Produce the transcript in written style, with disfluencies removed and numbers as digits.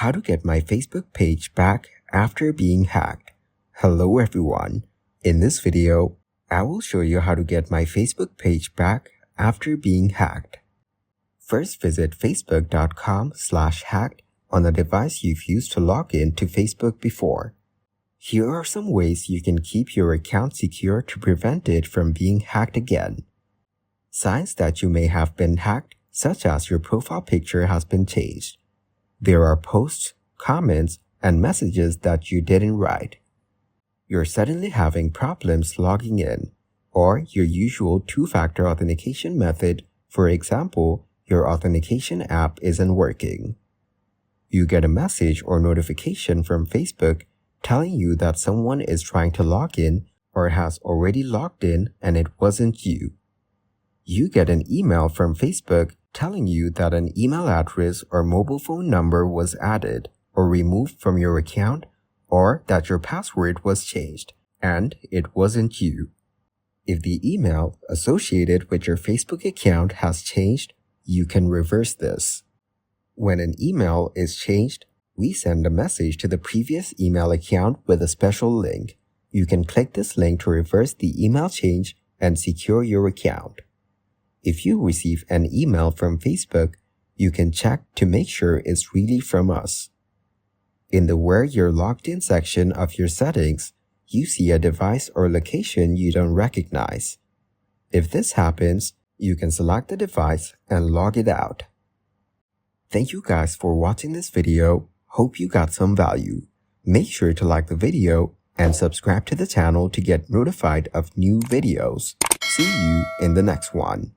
How to get my Facebook page back after being hacked. Hello everyone. In this video, I will show you how to get my Facebook page back after being hacked. First, visit facebook.com/hacked on the device you've used to log in to Facebook before. Here are some ways you can keep your account secure to prevent it from being hacked again. Signs that you may have been hacked, such as your profile picture has been changed. There are posts, comments, and messages that you didn't write. You're suddenly having problems logging in, or your usual two-factor authentication method, for example, your authentication app isn't working. You get a message or notification from Facebook telling you that someone is trying to log in or has already logged in and it wasn't you. You get an email from Facebook telling you that an email address or mobile phone number was added or removed from your account, or that your password was changed, and it wasn't you. If the email associated with your Facebook account has changed, you can reverse this. When an email is changed, we send a message to the previous email account with a special link. You can click this link to reverse the email change and secure your account. If you receive an email from Facebook, you can check to make sure it's really from us. In the Where You're Logged In section of your settings, you see a device or location you don't recognize. If this happens, you can select the device and log it out. Thank you guys for watching this video. Hope you got some value. Make sure to like the video and subscribe to the channel to get notified of new videos. See you in the next one.